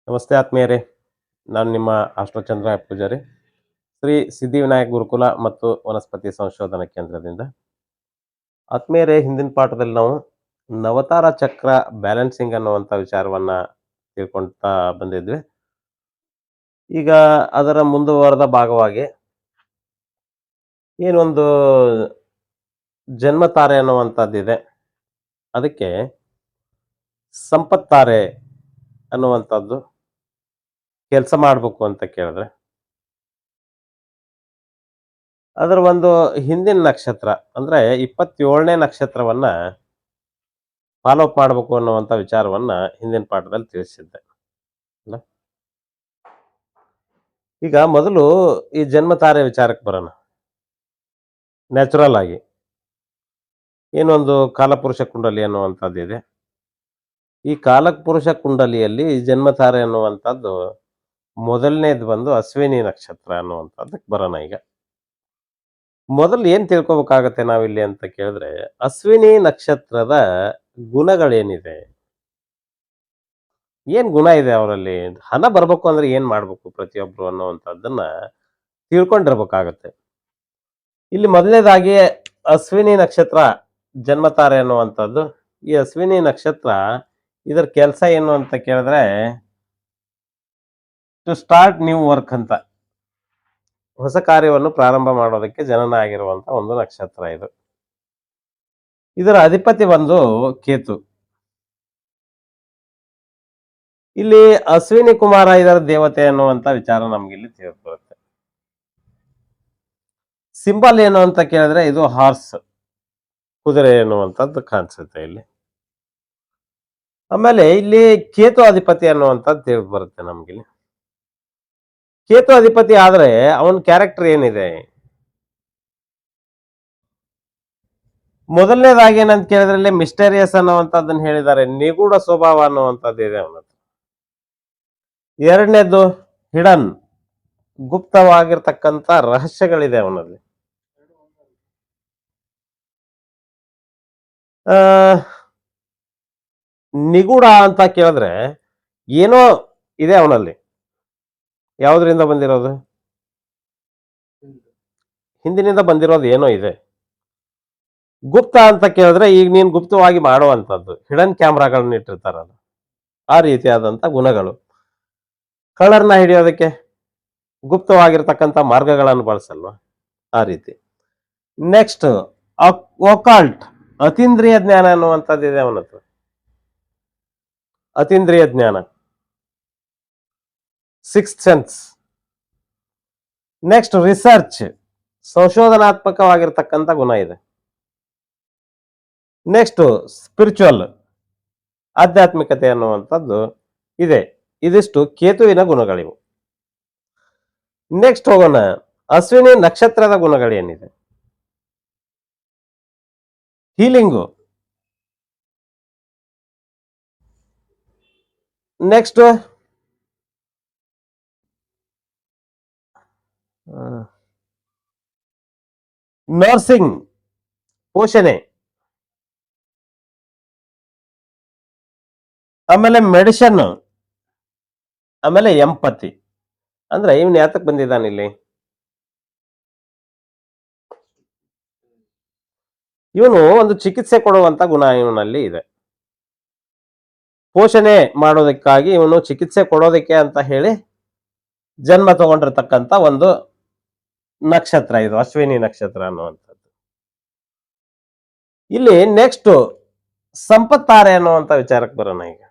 ನಮಸ್ತೆ ಆತ್ಮೀಯರೇ. ನಾನು ನಿಮ್ಮ ಅಷ್ಟೋಚಂದ್ರ ಪೂಜಾರಿ, ಶ್ರೀ ಸಿದ್ಧಿವಿನಾಯಕ ಗುರುಕುಲ ಮತ್ತು ವನಸ್ಪತಿ ಸಂಶೋಧನಾ ಕೇಂದ್ರದಿಂದ. ಆತ್ಮೀಯರೇ, ಹಿಂದಿನ ಪಾಠದಲ್ಲಿ ನಾವು ನವತಾರ ಚಕ್ರ ಬ್ಯಾಲೆನ್ಸಿಂಗ್ ಅನ್ನುವಂಥ ವಿಚಾರವನ್ನ ತಿಳ್ಕೊಳ್ತಾ ಬಂದಿದ್ವಿ. ಈಗ ಅದರ ಮುಂದುವರೆದ ಭಾಗವಾಗಿ ಏನೊಂದು ಜನ್ಮತಾರೆ ಅನ್ನುವಂಥದ್ದಿದೆ, ಅದಕ್ಕೆ ಸಂಪತ್ತಾರೆ ಅನ್ನುವಂಥದ್ದು ಕೆಲಸ ಮಾಡಬೇಕು ಅಂತ ಕೇಳಿದ್ರೆ ಅದರ ಒಂದು ಹಿಂದಿನ ನಕ್ಷತ್ರ ಅಂದ್ರೆ 27ನೇ ನಕ್ಷತ್ರವನ್ನ ಫಾಲೋ ಅಪ್ ಮಾಡಬೇಕು ಅನ್ನುವಂಥ ವಿಚಾರವನ್ನ ಹಿಂದಿನ ಪಾಠದಲ್ಲಿ ತಿಳಿಸಿದ್ದೆ ಅಲ್ಲ. ಈಗ ಮೊದಲು ಈ ಜನ್ಮ ತಾರೆ ವಿಚಾರಕ್ಕೆ ಬರೋಣ. ನ್ಯಾಚುರಲ್ ಆಗಿ ಏನೊಂದು ಕಾಲಪುರುಷ ಕುಂಡಲಿ ಅನ್ನುವಂಥದ್ದು ಇದೆ. ಈ ಕಾಲಪುರುಷ ಕುಂಡಲಿಯಲ್ಲಿ ಜನ್ಮ ತಾರೆ ಅನ್ನುವಂಥದ್ದು ಮೊದಲನೇದು ಬಂದು ಅಶ್ವಿನಿ ನಕ್ಷತ್ರ ಅನ್ನುವಂಥದ್ದಕ್ಕೆ ಬರೋಣ. ಈಗ ಮೊದಲು ಏನ್ ತಿಳ್ಕೊಬೇಕಾಗತ್ತೆ ನಾವಿಲ್ಲಿ ಅಂತ ಕೇಳಿದ್ರೆ, ಅಶ್ವಿನಿ ನಕ್ಷತ್ರದ ಗುಣಗಳೇನಿದೆ, ಏನ್ ಗುಣ ಇದೆ ಅವರಲ್ಲಿ, ಹಣ ಬರ್ಬೇಕು ಅಂದ್ರೆ ಏನ್ ಮಾಡ್ಬೇಕು ಪ್ರತಿಯೊಬ್ರು ಅನ್ನುವಂಥದ್ದನ್ನ ತಿಳ್ಕೊಂಡಿರ್ಬೇಕಾಗತ್ತೆ. ಇಲ್ಲಿ ಮೊದಲನೇದಾಗಿ ಅಶ್ವಿನಿ ನಕ್ಷತ್ರ ಜನ್ಮತಾರೆ ಅನ್ನುವಂಥದ್ದು. ಈ ಅಶ್ವಿನಿ ನಕ್ಷತ್ರ ಇದರ ಕೆಲಸ ಏನು ಅಂತ ಕೇಳಿದ್ರೆ, ಟು ಸ್ಟಾರ್ಟ್ ನ್ಯೂ ವರ್ಕ್ ಅಂತ, ಹೊಸ ಕಾರ್ಯವನ್ನು ಪ್ರಾರಂಭ ಮಾಡೋದಕ್ಕೆ ಜನನ ಆಗಿರುವಂತ ಒಂದು ನಕ್ಷತ್ರ ಇದು. ಇದರ ಅಧಿಪತಿ ಬಂದು ಕೇತು. ಇಲ್ಲಿ ಅಶ್ವಿನಿ ಕುಮಾರ ಇದರ ದೇವತೆ ಅನ್ನುವಂತ ವಿಚಾರ ನಮ್ಗೆ ಇಲ್ಲಿ ತಿಳಿದು ಬರುತ್ತೆ. ಸಿಂಬಲ್ ಏನು ಅಂತ ಕೇಳಿದ್ರೆ ಇದು ಹಾರ್ಸ್, ಕುದುರೆ ಎನ್ನುವಂಥದ್ದು ಕಾಣಿಸುತ್ತೆ ಇಲ್ಲಿ. ಆಮೇಲೆ ಇಲ್ಲಿ ಕೇತು ಅಧಿಪತಿ ಅನ್ನುವಂಥದ್ದು ತಿಳಿದು ಬರುತ್ತೆ ನಮ್ಗಿಲ್ಲಿ. ಕೇತು ಅಧಿಪತಿ ಆದ್ರೆ ಅವನ ಕ್ಯಾರೆಕ್ಟರ್ ಏನಿದೆ, ಮೊದಲನೇದಾಗಿ ಏನಂತ ಕೇಳಿದ್ರೆ ಮಿಸ್ಟೇರಿಯಸ್ ಅನ್ನುವಂಥದ್ದನ್ನ ಹೇಳಿದ್ದಾರೆ, ನಿಗೂಢ ಸ್ವಭಾವ ಅನ್ನುವಂಥದ್ದು ಇದೆ ಅವನದ್ದು. ಎರಡನೇದು ಹಿಡನ್, ಗುಪ್ತವಾಗಿರ್ತಕ್ಕಂಥ ರಹಸ್ಯಗಳಿದೆ ಅವನಲ್ಲಿ. ನಿಗೂಢ ಅಂತ ಕೇಳಿದ್ರೆ ಏನೋ ಇದೆ ಅವನಲ್ಲಿ. ಯಾವುದರಿಂದ ಬಂದಿರೋದು, ಹಿಂದಿನಿಂದ ಬಂದಿರೋದು ಏನೋ ಇದೆ. ಗುಪ್ತ ಅಂತ ಕೇಳಿದ್ರೆ ಈಗ ನೀನ್ ಗುಪ್ತವಾಗಿ ಮಾಡುವಂಥದ್ದು, ಹಿಡನ್ ಕ್ಯಾಮ್ರಾಗಳನ್ನ ಇಟ್ಟಿರ್ತಾರಲ್ಲ, ಆ ರೀತಿಯಾದಂತ ಗುಣಗಳು. ಕಳ್ಳರ್ನ ಹಿಡಿಯೋದಕ್ಕೆ ಗುಪ್ತವಾಗಿರ್ತಕ್ಕಂಥ ಮಾರ್ಗಗಳನ್ನು ಬಳಸಲ್ವಾ, ಆ ರೀತಿ. ನೆಕ್ಸ್ಟ್ ಒಕಾಲ್ಟ್, ಅತೀಂದ್ರಿಯ ಜ್ಞಾನ ಅನ್ನುವಂಥದ್ದು ಇದೆ ಅವನದ್ದು. ಅತೀಂದ್ರಿಯ ಜ್ಞಾನ, ಸಿಕ್ಸ್ತ್ ಸೆನ್ಸ್. ನೆಕ್ಸ್ಟ್ ರಿಸರ್ಚ್, ಸಂಶೋಧನಾತ್ಮಕವಾಗಿರ್ತಕ್ಕಂಥ ಗುಣ ಇದೆ. ನೆಕ್ಸ್ಟ್ ಸ್ಪಿರಿಚುವಲ್, ಆಧ್ಯಾತ್ಮಿಕತೆ ಅನ್ನುವಂಥದ್ದು ಇದೆ. ಇದಿಷ್ಟು ಕೇತುವಿನ ಗುಣಗಳಿವು. ನೆಕ್ಸ್ಟ್ ಹೋಗೋಣ, ಅಶ್ವಿನಿ ನಕ್ಷತ್ರದ ಗುಣಗಳೇನಿದೆ. ಹೀಲಿಂಗು. ನೆಕ್ಸ್ಟ್ ನರ್ಸಿಂಗ್, ಪೋಷಣೆ. ಆಮೇಲೆ ಮೆಡಿಸಿನ್, ಆಮೇಲೆ ಎಂಪತಿ. ಅಂದ್ರೆ ಇವನ್ ಯಾತಕ್ ಬಂದಿದ್ದಾನೆ ಇಲ್ಲಿ, ಇವನು ಒಂದು ಚಿಕಿತ್ಸೆ ಕೊಡುವಂತ ಗುಣ ಇವನಲ್ಲಿ ಇದೆ. ಪೋಷಣೆ ಮಾಡೋದಕ್ಕಾಗಿ ಇವನು ಚಿಕಿತ್ಸೆ ಕೊಡೋದಕ್ಕೆ ಅಂತ ಹೇಳಿ ಜನ್ಮ ತಗೊಂಡಿರ್ತಕ್ಕಂಥ ಒಂದು ನಕ್ಷತ್ರ ಇದು ಅಶ್ವಿನಿ ನಕ್ಷತ್ರ ಅನ್ನುವಂಥದ್ದು. ಇಲ್ಲಿ ನೆಕ್ಸ್ಟ್ ಸಂಪತ್ತಾರೆ ಅನ್ನುವಂಥ ವಿಚಾರಕ್ಕೆ ಬರೋಣ. ಈಗ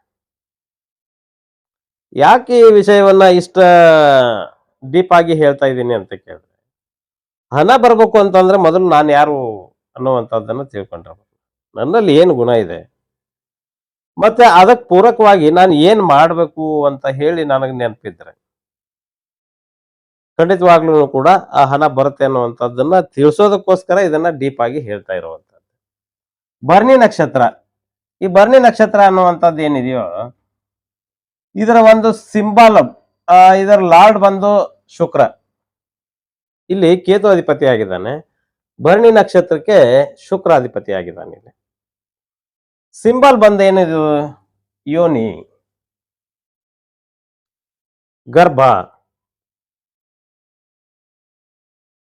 ಯಾಕೆ ಈ ವಿಷಯವನ್ನ ಇಷ್ಟ ಡೀಪ್ ಆಗಿ ಹೇಳ್ತಾ ಇದ್ದೀನಿ ಅಂತ ಕೇಳಿದ್ರೆ, ಹಣ ಬರ್ಬೇಕು ಅಂತಂದ್ರೆ ಮೊದಲು ನಾನು ಯಾರು ಅನ್ನುವಂಥದ್ದನ್ನು ತಿಳ್ಕೊಂಡಿರ್ಬೇಕು, ನನ್ನಲ್ಲಿ ಏನು ಗುಣ ಇದೆ, ಮತ್ತೆ ಅದಕ್ಕೆ ಪೂರಕವಾಗಿ ನಾನು ಏನ್ ಮಾಡ್ಬೇಕು ಅಂತ ಹೇಳಿ ನನಗೆ ನೆನಪಿದ್ರೆ ಖಂಡಿತವಾಗ್ಲೂ ಕೂಡ ಆ ಹಣ ಬರುತ್ತೆ ಅನ್ನುವಂಥದ್ದನ್ನ ತಿಳಿಸೋದಕ್ಕೋಸ್ಕರ ಇದನ್ನ ಡೀಪ್ ಆಗಿ ಹೇಳ್ತಾ ಇರುವಂತದ್ದು. ಭರಣಿ ನಕ್ಷತ್ರ, ಈ ಭರಣಿ ನಕ್ಷತ್ರ ಅನ್ನುವಂಥದ್ದು ಏನಿದೆಯೋ ಇದರ ಒಂದು ಸಿಂಬಲ್, ಇದರ ಲಾರ್ಡ್ ಬಂದು ಶುಕ್ರ. ಇಲ್ಲಿ ಕೇತು ಅಧಿಪತಿ ಆಗಿದ್ದಾನೆ, ಭರಣಿ ನಕ್ಷತ್ರಕ್ಕೆ ಶುಕ್ರ ಅಧಿಪತಿ ಆಗಿದ್ದಾನೆ. ಇಲ್ಲಿ ಸಿಂಬಲ್ ಬಂದು ಏನಿದು, ಯೋನಿ. ಗರ್ಭ,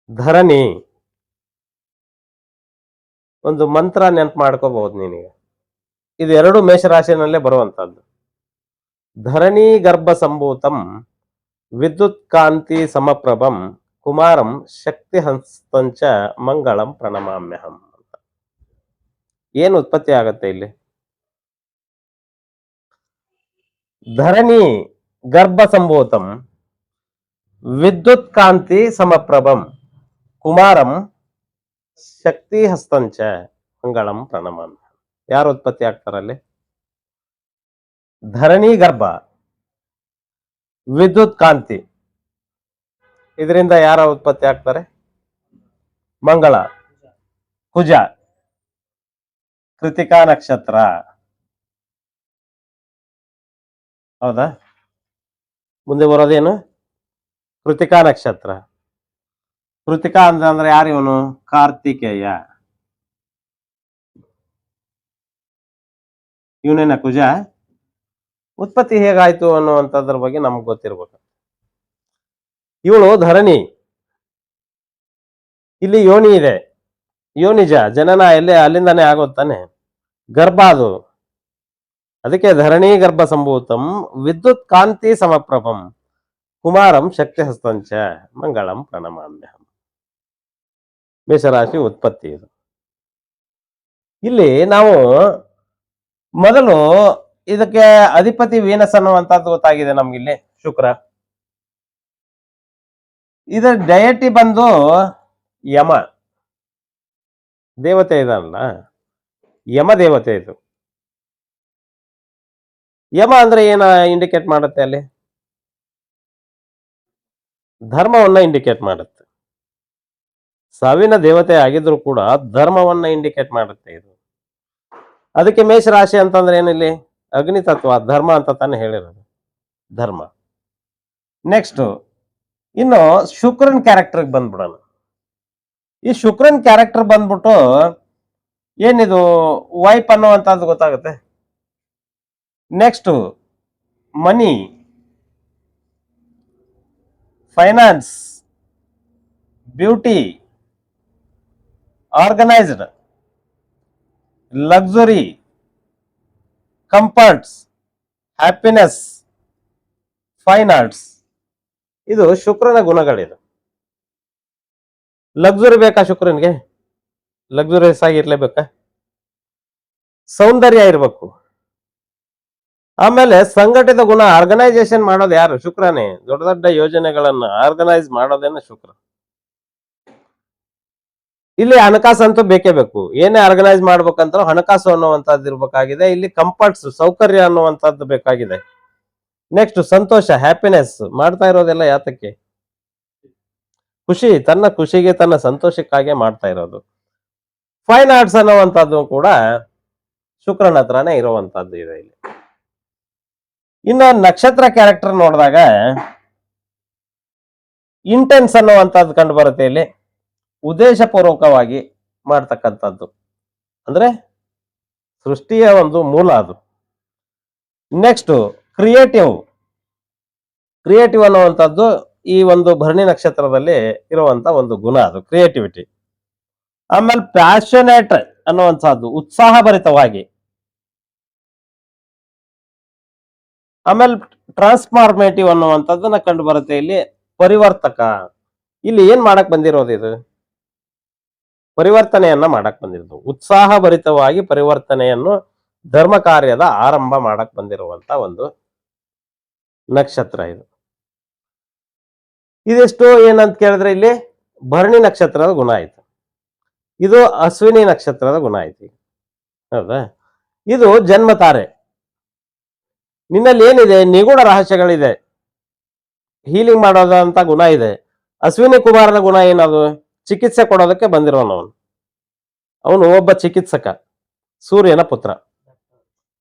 ಧರಣಿ. ಒಂದು ಮಂತ್ರ ನೆನಪು ಮಾಡ್ಕೋಬಹುದು ನೀನೀಗ. ಇದು ಎರಡು ಮೇಷರಾಶಿನಲ್ಲೇ ಬರುವಂತಹದ್ದು. ಧರಣಿ ಗರ್ಭ ಸಂಭೂತಂ ವಿದ್ಯುತ್ ಕಾಂತಿ ಸಮಪ್ರಭಂ ಕುಮಾರಂ ಶಕ್ತಿ ಹಸ್ತಂಚ ಮಂಗಳಂ ಪ್ರಣಮಾಮ್ಯಹಂ ಅಂತ. ಏನು ಉತ್ಪತ್ತಿ ಆಗತ್ತೆ ಇಲ್ಲಿ? ಧರಣಿ ಗರ್ಭ ಸಂಭೂತಂ ವಿದ್ಯುತ್ ಕಾಂತಿ ಸಮಪ್ರಭಂ ಕುಮಾರಂ ಶಕ್ತಿ ಹಸ್ತಂಚ ಮಂಗಳಂ ಪ್ರಣಮಾಮ್ಯ. ಯಾರು ಉತ್ಪತ್ತಿ ಆಗ್ತಾರಲ್ಲಿ? ಧರಣಿ ಗರ್ಭ, ವಿದ್ಯುತ್ ಕಾಂತಿ, ಇದರಿಂದ ಯಾರ ಉತ್ಪತ್ತಿ ಆಗ್ತಾರೆ? ಮಂಗಳ, ಕುಜ, ಕೃತಿಕಾ ನಕ್ಷತ್ರ. ಹೌದಾ? ಮುಂದೆ ಬರೋದೇನು? ಕೃತಿಕಾ ನಕ್ಷತ್ರ. ಕೃತಿಕಾ ಅಂದ್ರೆ ಯಾರು ಇವನು? ಕಾರ್ತಿಕೇಯ. ಇವನೇನ ಕುಜ? ಉತ್ಪತ್ತಿ ಹೇಗಾಯ್ತು ಅನ್ನುವಂಥದ್ರ ಬಗ್ಗೆ ನಮ್ಗೆ ಗೊತ್ತಿರ್ಬೇಕು. ಇವಳು ಧರಣಿ, ಇಲ್ಲಿ ಯೋನಿ ಇದೆ, ಯೋನಿಜ ಜನನ ಎಲ್ಲೇ ಅಲ್ಲಿಂದಾನೇ ಆಗೋತ್ತಾನೆ. ಗರ್ಭ ಅದು, ಅದಕ್ಕೆ ಧರಣಿ ಗರ್ಭ ಸಂಭೂತಂ ವಿದ್ಯುತ್ ಕಾಂತಿ ಸಮಪ್ರಭಂ ಕುಮಾರಂ ಶಕ್ತಿ ಹಸ್ತಂಚ ಮಂಗಳಂ ಪ್ರಣಮಾಮ್ಯಹಂ. ಮೇಷರಾಶಿ ಉತ್ಪತ್ತಿ ಇದು. ಇಲ್ಲಿ ನಾವು ಮೊದಲು ಇದಕ್ಕೆ ಅಧಿಪತಿ ವೀನಸ್ ಅನ್ನುವಂಥದ್ದು ಗೊತ್ತಾಗಿದೆ ನಮ್ಗಿಲ್ಲಿ, ಶುಕ್ರ. ಇದರ ಡಯಟಿ ಬಂದು ಯಮ ದೇವತೆ ಇದಲ್ಲ, ಯಮ ದೇವತೆ ಇದು. ಯಮ ಅಂದ್ರೆ ಏನ ಇಂಡಿಕೇಟ್ ಮಾಡುತ್ತೆ ಅಲ್ಲಿ? ಧರ್ಮವನ್ನ ಇಂಡಿಕೇಟ್ ಮಾಡುತ್ತೆ. ಸಾವಿನ ದೇವತೆ ಆಗಿದ್ರು ಕೂಡ ಧರ್ಮವನ್ನ ಇಂಡಿಕೇಟ್ ಮಾಡುತ್ತೆ ಇದು. ಅದಕ್ಕೆ ಮೇಷರಾಶಿ ಅಂತಂದ್ರೆ ಏನಿಲ್ಲಿ? ಅಗ್ನಿ ತತ್ವ, ಧರ್ಮ ಅಂತ ತಾನೇ ಹೇಳಿರೋದು, ಧರ್ಮ. ನೆಕ್ಸ್ಟ್ ಇನ್ನು ಶುಕ್ರನ್ ಕ್ಯಾರೆಕ್ಟರ್ ಬಂದ್ಬಿಡೋಣ. ಈ ಶುಕ್ರನ್ ಕ್ಯಾರೆಕ್ಟರ್ ಬಂದ್ಬಿಟ್ಟು ಏನಿದು? ವೈಪ್ ಅನ್ನುವಂಥದ್ದು ಗೊತ್ತಾಗುತ್ತೆ. Next money, finance, beauty, organised, luxury, comforts, happiness, fine arts. ಇದು ಶುಕ್ರನ ಗುಣಗಳಿದು. ಲಕ್ಸುರಿ ಬೇಕಾ ಶುಕ್ರನ್ಗೆ? ಲಕ್ಸುರಿಯಸ್ ಆಗಿರ್ಲೇಬೇಕಾ? ಸೌಂದರ್ಯ ಇರಬೇಕು. ಆಮೇಲೆ ಸಂಘಟಿತ ಗುಣ, ಆರ್ಗನೈಸೇಷನ್ ಮಾಡೋದು ಯಾರು? ಶುಕ್ರನೇ. ದೊಡ್ಡ ದೊಡ್ಡ ಯೋಜನೆಗಳನ್ನ ಆರ್ಗನೈಸ್ ಮಾಡೋದೇನ ಶುಕ್ರ. ಇಲ್ಲಿ ಹಣಕಾಸು ಅಂತೂ ಬೇಕೇ ಬೇಕು. ಏನೇ ಆರ್ಗನೈಸ್ ಮಾಡ್ಬೇಕಂತ ಹಣಕಾಸು ಅನ್ನುವಂಥದ್ದು ಇರ್ಬೇಕಾಗಿದೆ. ಇಲ್ಲಿ ಕಂಫರ್ಟ್ಸ್, ಸೌಕರ್ಯ ಅನ್ನುವಂಥದ್ದು ಬೇಕಾಗಿದೆ. ನೆಕ್ಸ್ಟ್ ಸಂತೋಷ, ಹ್ಯಾಪಿನೆಸ್. ಮಾಡ್ತಾ ಇರೋದೆಲ್ಲ ಯಾತಕ್ಕೆ? ಖುಷಿ, ತನ್ನ ಖುಷಿಗೆ ತನ್ನ ಸಂತೋಷಕ್ಕಾಗಿ ಮಾಡ್ತಾ ಇರೋದು. ಫೈನ್ ಆರ್ಟ್ಸ್ ಅನ್ನುವಂಥದ್ದು ಕೂಡ ಶುಕ್ರನ ಹತ್ರನೇ ಇರುವಂತದ್ದು ಇದೆ ಇಲ್ಲಿ. ಇನ್ನು ನಕ್ಷತ್ರ ಕ್ಯಾರೆಕ್ಟರ್ ನೋಡಿದಾಗ ಇಂಟೆನ್ಸ್ ಅನ್ನುವಂಥದ್ದು ಕಂಡು ಬರುತ್ತೆ ಇಲ್ಲಿ. ಉದ್ದೇಶ ಪೂರ್ವಕವಾಗಿ ಮಾಡ್ತಕ್ಕಂಥದ್ದು, ಅಂದ್ರೆ ಸೃಷ್ಟಿಯ ಒಂದು ಮೂಲ ಅದು. Next creative. ಕ್ರಿಯೇಟಿವ್ ಅನ್ನುವಂಥದ್ದು ಈ ಒಂದು ಭರಣಿ ನಕ್ಷತ್ರದಲ್ಲಿ ಇರುವಂತ ಒಂದು ಗುಣ, ಅದು ಕ್ರಿಯೇಟಿವಿಟಿ. ಆಮೇಲೆ ಪ್ಯಾಷನೇಟ್ ಅನ್ನುವಂಥದ್ದು, ಉತ್ಸಾಹಭರಿತವಾಗಿ. ಆಮೇಲೆ ಟ್ರಾನ್ಸ್ಫಾರ್ಮೇಟಿವ್ ಅನ್ನುವಂಥದ್ದನ್ನ ಕಂಡು ಬರುತ್ತೆ ಇಲ್ಲಿ. ಪರಿವರ್ತಕ. ಇಲ್ಲಿ ಏನ್ ಮಾಡಕ್ ಬಂದಿರೋದು? ಇದು ಪರಿವರ್ತನೆಯನ್ನ ಮಾಡಕ್ ಬಂದಿರೋದು. ಉತ್ಸಾಹಭರಿತವಾಗಿ ಪರಿವರ್ತನೆಯನ್ನು, ಧರ್ಮ ಕಾರ್ಯದ ಆರಂಭ ಮಾಡಕ್ ಬಂದಿರುವಂತ ಒಂದು ನಕ್ಷತ್ರ ಇದು. ಇದಿಷ್ಟು ಏನಂತ ಕೇಳಿದ್ರೆ ಇಲ್ಲಿ ಭರಣಿ ನಕ್ಷತ್ರದ ಗುಣ ಆಯ್ತು. ಇದು ಅಶ್ವಿನಿ ನಕ್ಷತ್ರದ ಗುಣ ಆಯ್ತು. ಹೌದಾ? ಇದು ಜನ್ಮ ತಾರೆ. ನಿನ್ನಲ್ಲಿ ಏನಿದೆ? ನಿಗೂಢ ರಹಸ್ಯಗಳಿದೆ, ಹೀಲಿಂಗ್ ಮಾಡೋದಂತ ಗುಣ ಇದೆ. ಅಶ್ವಿನಿ ಕುಮಾರನ ಗುಣ ಏನದು? ಚಿಕಿತ್ಸೆ ಕೊಡೋದಕ್ಕೆ ಬಂದಿರೋನವನು. ಅವನು ಒಬ್ಬ ಚಿಕಿತ್ಸಕ, ಸೂರ್ಯನ ಪುತ್ರ,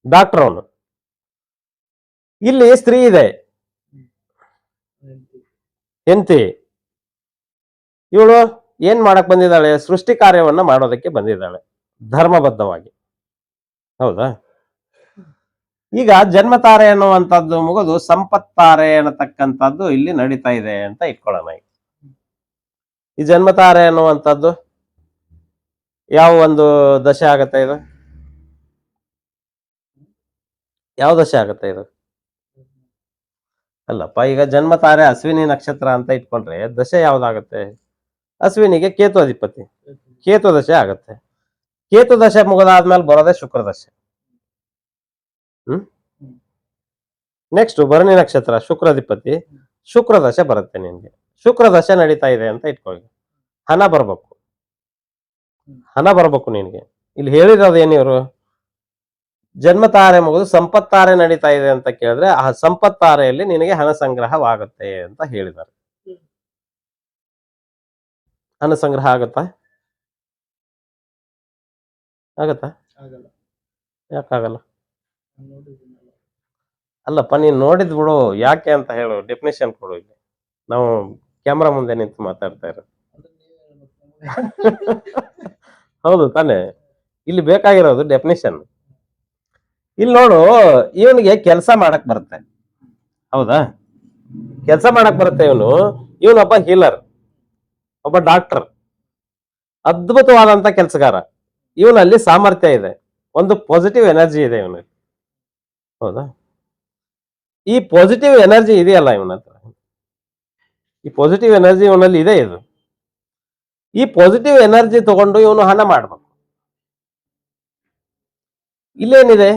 ಡಾಕ್ಟರ್ ಅವನು. ಇಲ್ಲಿ ಸ್ತ್ರೀ ಇದೆ, ಹೆಂಡತಿ. ಇವಳು ಏನ್ ಮಾಡಕ್ ಬಂದಿದ್ದಾಳೆ? ಸೃಷ್ಟಿ ಕಾರ್ಯವನ್ನ ಮಾಡೋದಕ್ಕೆ ಬಂದಿದ್ದಾಳೆ, ಧರ್ಮಬದ್ಧವಾಗಿ. ಹೌದಾ? ಈಗ ಜನ್ಮತಾರೆ ಅನ್ನುವಂಥದ್ದು ಮುಗಿದು ಸಂಪತ್ತಾರೆ ಅನ್ನತಕ್ಕಂಥದ್ದು ಇಲ್ಲಿ ನಡೀತಾ ಇದೆ ಅಂತ ಇಟ್ಕೊಳ್ಳೋಣ. ಈ ಜನ್ಮತಾರೆ ಅನ್ನುವಂಥದ್ದು ಯಾವ ಒಂದು ದಶೆ ಆಗತ್ತೆ ಇದು? ಯಾವ ದಶೆ ಆಗತ್ತೆ ಇದು? ಅಲ್ಲಪ್ಪ, ಈಗ ಜನ್ಮತಾರೆ ಅಶ್ವಿನಿ ನಕ್ಷತ್ರ ಅಂತ ಇಟ್ಕೊಂಡ್ರೆ ದಶೆ ಯಾವ್ದಾಗತ್ತೆ? ಅಶ್ವಿನಿಗೆ ಕೇತು ಅಧಿಪತಿ, ಕೇತು ದಶೆ ಆಗತ್ತೆ. ಕೇತು ದಶೆ ಮುಗಿದಾದ್ಮೇಲೆ ಬರೋದೇ ಶುಕ್ರ ದಶೆ. ನೆಕ್ಸ್ಟ್ ಭರಣಿ ನಕ್ಷತ್ರ, ಶುಕ್ರಾಧಿಪತಿ, ಶುಕ್ರ ದಶೆ ಬರುತ್ತೆ ನಿನ್ಗೆ. ಶುಕ್ರ ದಶೆ ನಡೀತಾ ಇದೆ ಅಂತ ಇಟ್ಕೊಳ್ಳಿ. ಹಣ ಬರ್ಬೇಕು, ಹಣ ಬರ್ಬೇಕು ನಿನ್ಗೆ. ಇಲ್ಲಿ ಹೇಳಿರೋದು ಏನಿವರು? ಜನ್ಮತಾರೆ ಮುಗಿದು ಸಂಪತ್ತಾರೆ ನಡೀತಾ ಇದೆ ಅಂತ ಕೇಳಿದ್ರೆ ಆ ಸಂಪತ್ತಾರೆಯಲ್ಲಿ ನಿನಗೆ ಹಣ ಸಂಗ್ರಹವಾಗುತ್ತೆ ಅಂತ ಹೇಳಿದ್ದಾರೆ. ಹಣ ಸಂಗ್ರಹ ಆಗತ್ತಾ? ಆಗತ್ತಾ? ಯಾಕಾಗಲ್ಲ? ಅಲ್ಲಪ್ಪ, ನೀನ್ ನೋಡಿದ್ ಬಿಡು, ಯಾಕೆ ಅಂತ ಹೇಳು, ಡೆಫಿನೇಷನ್ ಕೊಡು. ಇಲ್ಲಿ ನಾವು ಕ್ಯಾಮ್ರಾ ಮುಂದೆ ನಿಂತು ಮಾತಾಡ್ತಾ ಇರೋದು. ಹೌದು ತಾನೆ? ಇಲ್ಲಿ ಬೇಕಾಗಿರೋದು ಡೆಫಿನೇಷನ್. ಇಲ್ಲಿ ನೋಡು, ಇವನಿಗೆ ಕೆಲಸ ಮಾಡಕ್ ಬರುತ್ತೆ, ಹೌದಾ? ಕೆಲಸ ಮಾಡಕ್ ಬರುತ್ತೆ. ಇವನೊಬ್ಬ ಹೀಲರ್, ಒಬ್ಬ ಡಾಕ್ಟರ್, ಅದ್ಭುತವಾದಂತ ಕೆಲಸಗಾರ. ಇವನಲ್ಲಿ ಸಾಮರ್ಥ್ಯ ಇದೆ, ಒಂದು ಪಾಸಿಟಿವ್ ಎನರ್ಜಿ ಇದೆ ಇವನಲ್ಲಿ, ಹೌದಾ? ಈ ಪಾಸಿಟಿವ್ ಎನರ್ಜಿ ಇದೆಯಲ್ಲ ಇವನ ಹತ್ರ, ಈ ಪಾಸಿಟಿವ್ ಎನರ್ಜಿ ಇವನಲ್ಲಿ ಇದೆ. ಇದು ಈ ಪಾಸಿಟಿವ್ ಎನರ್ಜಿ ತಗೊಂಡು ಇವನು ಹಣ ಮಾಡ್ಬೇಕು. ಇಲ್ಲೇನಿದೆ?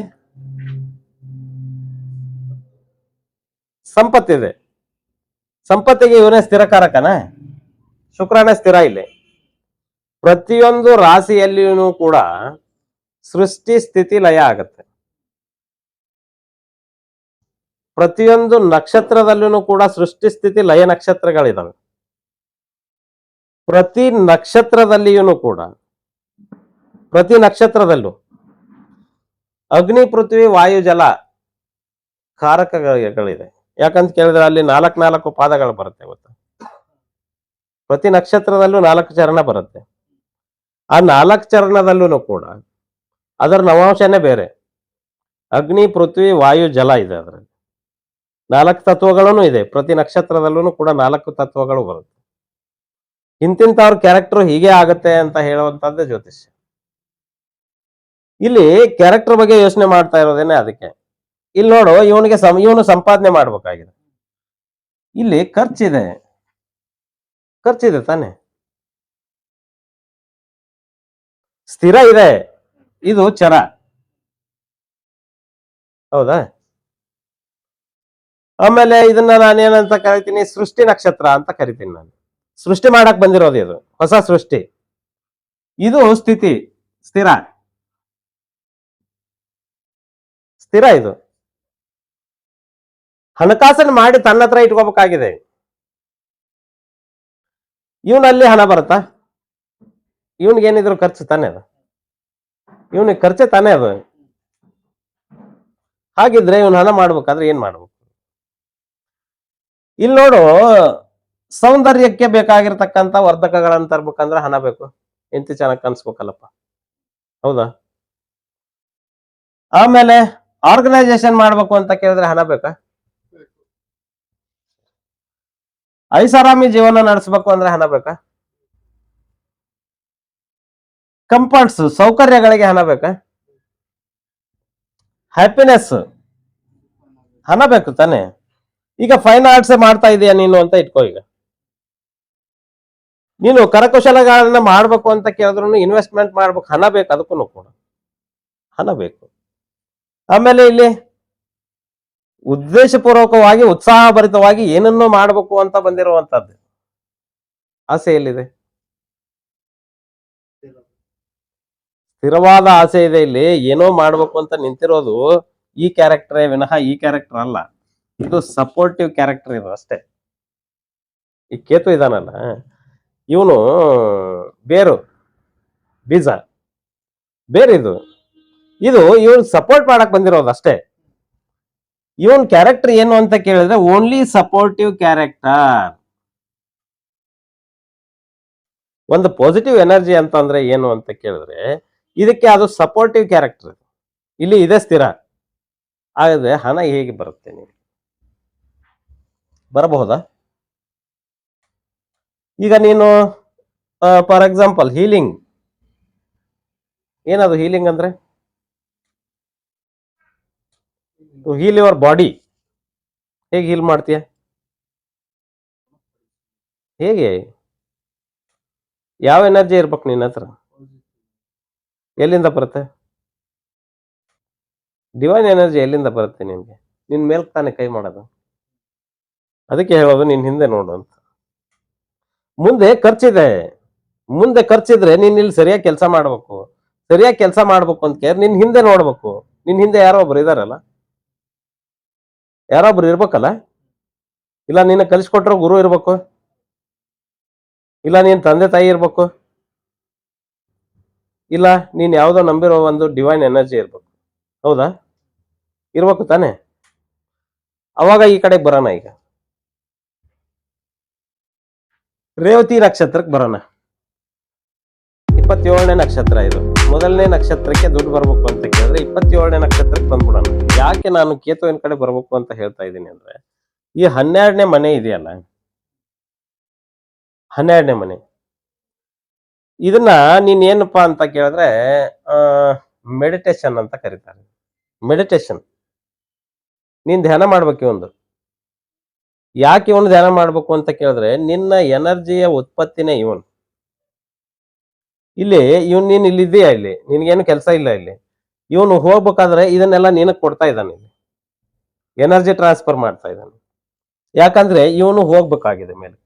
ಸಂಪತ್ತಿದೆ. ಸಂಪತ್ತಿಗೆ ಇವನೇ ಸ್ಥಿರಕಾರಕನ? ಶುಕ್ರನೇ ಸ್ಥಿರ. ಇಲ್ಲಿ ಪ್ರತಿಯೊಂದು ರಾಶಿಯಲ್ಲಿಯೂ ಕೂಡ ಸೃಷ್ಟಿ ಸ್ಥಿತಿ ಲಯ ಆಗತ್ತೆ. ಪ್ರತಿಯೊಂದು ನಕ್ಷತ್ರದಲ್ಲೂ ಕೂಡ ಸೃಷ್ಟಿ ಸ್ಥಿತಿ ಲಯ ನಕ್ಷತ್ರಗಳಿದಾವೆ. ಪ್ರತಿ ನಕ್ಷತ್ರದಲ್ಲಿಯೂ ಕೂಡ, ಪ್ರತಿ ನಕ್ಷತ್ರದಲ್ಲೂ ಅಗ್ನಿ, ಪೃಥ್ವಿ, ವಾಯು, ಜಲ ಕಾರಕಗಳಿದೆ. ಯಾಕಂತ ಕೇಳಿದ್ರೆ ಅಲ್ಲಿ 4 ಪಾದಗಳು ಬರುತ್ತೆ ಗೊತ್ತಾ? ಪ್ರತಿ ನಕ್ಷತ್ರದಲ್ಲೂ 4 ಚರಣ ಬರುತ್ತೆ. ಆ 4 ಚರಣದಲ್ಲೂ ಕೂಡ ಅದರ ನವಾಂಶನೇ ಬೇರೆ. ಅಗ್ನಿ, ಪೃಥ್ವಿ, ವಾಯು, ಜಲ ಇದೆ. ಅದರಲ್ಲಿ 4 ತತ್ವಗಳೂ ಇದೆ. ಪ್ರತಿ ನಕ್ಷತ್ರದಲ್ಲೂ ಕೂಡ 4 ತತ್ವಗಳು ಬರುತ್ತೆ. ಇಂತಿಂತವ್ರ ಕ್ಯಾರೆಕ್ಟರ್ ಹೀಗೆ ಆಗತ್ತೆ ಅಂತ ಹೇಳುವಂತದ್ದೇ ಜ್ಯೋತಿಷ್ಯ. ಇಲ್ಲಿ ಕ್ಯಾರೆಕ್ಟರ್ ಬಗ್ಗೆ ಯೋಚನೆ ಮಾಡ್ತಾ ಇರೋದೇನೆ ಅದಕ್ಕೆ. ಇಲ್ಲಿ ನೋಡು, ಇವನು ಸಂಪಾದನೆ ಮಾಡ್ಬೇಕಾಗಿದೆ. ಇಲ್ಲಿ ಖರ್ಚಿದೆ, ಖರ್ಚಿದೆ ತಾನೆ? ಸ್ಥಿರ ಇದೆ, ಇದು ಚರ, ಹೌದಾ? ಆಮೇಲೆ ಇದನ್ನ ನಾನೇನಂತ ಕರಿತೀನಿ? ಸೃಷ್ಟಿ ನಕ್ಷತ್ರ ಅಂತ ಕರಿತೀನಿ ನಾನು. ಸೃಷ್ಟಿ ಮಾಡಕ್ ಬಂದಿರೋದು ಇದು, ಹೊಸ ಸೃಷ್ಟಿ. ಇದು ಸ್ಥಿತಿ, ಸ್ಥಿರ, ಸ್ಥಿರ. ಇದು ಹಣಕಾಸನ್ನು ಮಾಡಿ ತನ್ನ ಹತ್ರ ಇಟ್ಕೋಬೇಕಾಗಿದೆ. ಇವನಲ್ಲಿ ಹಣ ಬರುತ್ತಾ? ಇವನಿಗೇನಿದ್ರು ಖರ್ಚು ತಾನೇ ಅದು, ಇವನಿಗೆ ಖರ್ಚೆ ತಾನೇ ಅದು. ಹಾಗಿದ್ರೆ ಇವನು ಹಣ ಮಾಡ್ಬೇಕಾದ್ರೆ ಏನ್ ಮಾಡ್ಬೇಕು? ಇಲ್ಲಿ ನೋಡು, ಸೌಂದರ್ಯಕ್ಕೆ ಬೇಕಾಗಿರ್ತಕ್ಕಂಥ ವರ್ಧಕಗಳನ್ನ ತರ್ಬೇಕಂದ್ರೆ ಹಣ ಬೇಕು. ಎಂತಿ ಚೆನ್ನಾಗಿ ಕಾಣಿಸ್ಬೇಕಲ್ಲಪ್ಪ, ಹೌದಾ? ಆಮೇಲೆ ಆರ್ಗನೈಸೇಷನ್ ಮಾಡ್ಬೇಕು ಅಂತ ಕೇಳಿದ್ರೆ ಹಣ ಬೇಕಾ? ಐಷಾರಾಮಿ ಜೀವನ ನಡೆಸಬೇಕು ಅಂದ್ರೆ ಹಣ ಬೇಕಾ? ಕಂಫರ್ಟ್ಸ್, ಸೌಕರ್ಯಗಳಿಗೆ ಹಣ ಬೇಕಾ? ಹ್ಯಾಪಿನೆಸ್, ಹಣ ಬೇಕು ತಾನೆ? ಈಗ ಫೈನ್ ಆರ್ಟ್ಸ್ ಮಾಡ್ತಾ ಇದೀಯ ನೀನು ಅಂತ ಇಟ್ಕೋ. ಈಗ ನೀನು ಕರಕುಶಲಗಳನ್ನ ಮಾಡ್ಬೇಕು ಅಂತ ಕೇಳಿದ್ರು ಇನ್ವೆಸ್ಟ್ಮೆಂಟ್ ಮಾಡ್ಬೇಕು, ಹಣ ಬೇಕು. ಅದಕ್ಕೂ ಕೂಡ ಹಣ ಬೇಕು. ಆಮೇಲೆ ಇಲ್ಲಿ ಉದ್ದೇಶಪೂರ್ವಕವಾಗಿ, ಉತ್ಸಾಹಭರಿತವಾಗಿ ಏನನ್ನೋ ಮಾಡಬೇಕು ಅಂತ ಬಂದಿರುವಂತದ್ದು ಆಸೆ ಎಲ್ಲಿದೆ? ಸ್ಥಿರವಾದ ಆಸೆ ಇದೆ. ಇಲ್ಲಿ ಏನೋ ಮಾಡ್ಬೇಕು ಅಂತ ನಿಂತಿರೋದು ಈ ಕ್ಯಾರೆಕ್ಟರೇ ವಿನಃ ಈ ಕ್ಯಾರೆಕ್ಟರ್ ಅಲ್ಲ. ಇದು ಸಪೋರ್ಟಿವ್ ಕ್ಯಾರೆಕ್ಟರ್, ಇದು ಅಷ್ಟೇ. ಈ ಕೇತು ಇದಾನಲ್ಲ, ಇವನು ಬೇರು, ಬೀಜ, ಬೇರಿದು. ಇದು ಇವನ್ ಸಪೋರ್ಟ್ ಮಾಡಕ್ ಬಂದಿರೋದು ಅಷ್ಟೇ. ಇವನ್ ಕ್ಯಾರೆಕ್ಟರ್ ಏನು ಅಂತ ಕೇಳಿದ್ರೆ ಓನ್ಲಿ ಸಪೋರ್ಟಿವ್ ಕ್ಯಾರೆಕ್ಟರ್. ಒಂದು ಪಾಸಿಟಿವ್ ಎನರ್ಜಿ ಅಂತಂದ್ರೆ ಏನು ಅಂತ ಕೇಳಿದ್ರೆ ಇದಕ್ಕೆ ಅದು ಸಪೋರ್ಟಿವ್ ಕ್ಯಾರೆಕ್ಟರ್. ಇಲ್ಲಿ ಇದೆ ಸ್ಥಿರ. ಆದರೆ ಹಣ ಹೇಗೆ ಬರುತ್ತೆ ನಿಮಗೆ? ಬರಬಹುದಾ? ಈಗ ನೀನು ಫಾರ್ ಎಕ್ಸಾಂಪಲ್ ಹೀಲಿಂಗ್, ಏನದು ಹೀಲಿಂಗ್ ಅಂದ್ರೆ? To heal your body. ಹೇಗೆ ಹೀಲ್ ಮಾಡ್ತೀಯ? ಹೇಗೆ? ಯಾವ ಎನರ್ಜಿ ಇರ್ಬೇಕು ನಿನ್ನ ಹತ್ರ? ಎಲ್ಲಿಂದ ಬರುತ್ತೆ? ಡಿವೈನ್ ಎನರ್ಜಿ ಎಲ್ಲಿಂದ ಬರುತ್ತೆ ನಿನ್ಗೆ? ನಿನ್ ಮೇಲ್ ತಾನೇ ಕೈ ಮಾಡೋದು. ಅದಕ್ಕೆ ಹೇಳೋದು ನಿನ್ ಹಿಂದೆ ನೋಡು ಅಂತ. ಮುಂದೆ ಖರ್ಚಿದೆ. ಮುಂದೆ ಖರ್ಚಿದ್ರೆ ನೀನ್ ಇಲ್ಲಿ ಸರಿಯಾಗಿ ಕೆಲಸ ಮಾಡ್ಬೇಕು. ಸರಿಯಾಗಿ ಕೆಲಸ ಮಾಡ್ಬೇಕು ಅಂತ ಕೇಳಿ ನಿನ್ ಹಿಂದೆ ನೋಡ್ಬೇಕು. ನಿನ್ ಹಿಂದೆ ಯಾರೋ ಒಬ್ರು ಇದಾರಲ್ಲ, ಯಾರೋ ಒಬ್ರು ಇರ್ಬೇಕಲ್ಲ. ಇಲ್ಲ ನಿನ್ನ ಕಲಿಸ್ಕೊಟ್ರೋ ಗುರು ಇರ್ಬೇಕು, ಇಲ್ಲ ನೀನ್ ತಂದೆ ತಾಯಿ ಇರ್ಬೇಕು, ಇಲ್ಲ ನೀನ್ ಯಾವ್ದೋ ನಂಬಿರೋ ಒಂದು ಡಿವೈನ್ ಎನರ್ಜಿ ಇರ್ಬೇಕು. ಹೌದಾ? ಇರ್ಬೇಕು ತಾನೆ? ಅವಾಗ ಈ ಕಡೆ ಬರೋಣ. ಈಗ ರೇವತಿ ನಕ್ಷತ್ರಕ್ಕೆ ಬರೋಣ. 27ನೇ ನಕ್ಷತ್ರ ಇದು. ಮೊದಲನೇ ನಕ್ಷತ್ರಕ್ಕೆ ದುಡ್ಡು ಬರ್ಬೇಕು ಅಂತ ಕೇಳಿದ್ರೆ 27ನೇ ನಕ್ಷತ್ರಕ್ಕೆ ಬಂದ್ಬಿಡೋಣ. ಯಾಕೆ ನಾನು ಕೇತುವಿನ ಕಡೆ ಬರ್ಬೇಕು ಅಂತ ಹೇಳ್ತಾ ಇದ್ದೀನಿ ಅಂದ್ರೆ, ಈ 12ನೇ ಮನೆ ಇದೆಯಲ್ಲ, 12ನೇ ಮನೆ, ಇದನ್ನ ನೀನ್ ಏನಪ್ಪಾ ಅಂತ ಕೇಳಿದ್ರೆ ಮೆಡಿಟೇಷನ್ ಅಂತ ಕರೀತಾರೆ. ಮೆಡಿಟೇಷನ್. ನೀನ್ ಧ್ಯಾನ ಮಾಡ್ಬೇಕು ಒಂದು. ಯಾಕೆ ಇವನು ಧ್ಯಾನ ಮಾಡ್ಬೇಕು ಅಂತ ಕೇಳಿದ್ರೆ, ನಿನ್ನ ಎನರ್ಜಿಯ ಉತ್ಪತ್ತಿನೇ ಇವನು. ಇಲ್ಲಿ ನೀನ್ ಇಲ್ಲಿ ಇದೆಯಾ, ಇಲ್ಲಿ ನಿನ್ಗೇನು ಕೆಲಸ ಇಲ್ಲ. ಇಲ್ಲಿ ಇವನು ಹೋಗ್ಬೇಕಾದ್ರೆ ಇದನ್ನೆಲ್ಲ ನಿನಗ್ ಕೊಡ್ತಾ ಇದ್ದಾನೆ. ಇಲ್ಲಿ ಎನರ್ಜಿ ಟ್ರಾನ್ಸ್ಫರ್ ಮಾಡ್ತಾ ಇದ್ದಾನೆ. ಯಾಕಂದ್ರೆ ಇವನು ಹೋಗ್ಬೇಕಾಗಿದೆ ಮೇಲೆ.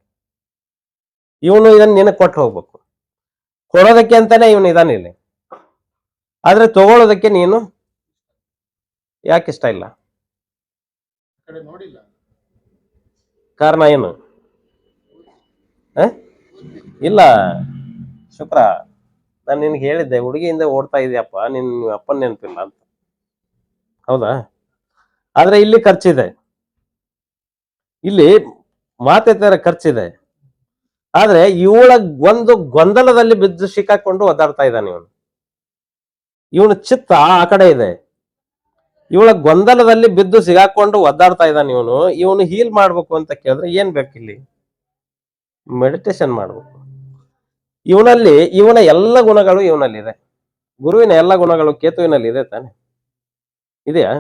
ಇವನು ಇದನ್ನ ನಿನಗ್ ಕೊಟ್ಟು ಹೋಗ್ಬೇಕು. ಕೊಡೋದಕ್ಕೆ ಅಂತಾನೆ ಇವನು ಇದಾನೆ ಇಲ್ಲಿ. ಆದ್ರೆ ತಗೊಳ್ಳೋದಕ್ಕೆ ನೀನು ಯಾಕೆ ಇಷ್ಟ ಇಲ್ಲ? ಕಾರಣ ಏನು? ಇಲ್ಲ ಶುಕ್ರ, ನಾನು ನಿನ್ಗೆ ಹೇಳಿದ್ದೆ ಹುಡುಗಿಯಿಂದ ಓಡ್ತಾ ಇದೆಯಪ್ಪ, ನಿನ್ ಅಪ್ಪನ ನೆನಪಿಲ್ಲ ಅಂತ. ಹೌದಾ? ಆದ್ರೆ ಇಲ್ಲಿ ಖರ್ಚಿದೆ. ಇಲ್ಲಿ ಮಾತೆತ್ತರ ಖರ್ಚಿದೆ. ಆದ್ರೆ ಇವಳ ಒಂದು ಗೊಂದಲದಲ್ಲಿ ಬಿದ್ದು ಸಿಕ್ಕಾಕೊಂಡು ಒದ್ದಾಡ್ತಾ ಇದ್ದಾನೆ ಇವನು. ಇವನು ಚಿತ್ತ ಆ ಕಡೆ ಇದೆ. ಇವಳ ಗೊಂದಲದಲ್ಲಿ ಬಿದ್ದು ಸಿಗಾಕೊಂಡು ಒದ್ದಾಡ್ತಾ ಇದ್ದಾನೆ ಇವನು. ಇವನು ಹೀಲ್ ಮಾಡ್ಬೇಕು ಅಂತ ಕೇಳಿದ್ರೆ ಏನ್ ಬೇಕಿಲ್ಲಿ? ಮೆಡಿಟೇಷನ್ ಮಾಡ್ಬೇಕು. ಇವನ ಎಲ್ಲ ಗುಣಗಳು ಇವನಲ್ಲಿದೆ. ಗುರುವಿನ ಎಲ್ಲ ಗುಣಗಳು ಕೇತುವಿನಲ್ಲಿ ಇದೆ ತಾನೆ? ಇದೆಯಾ?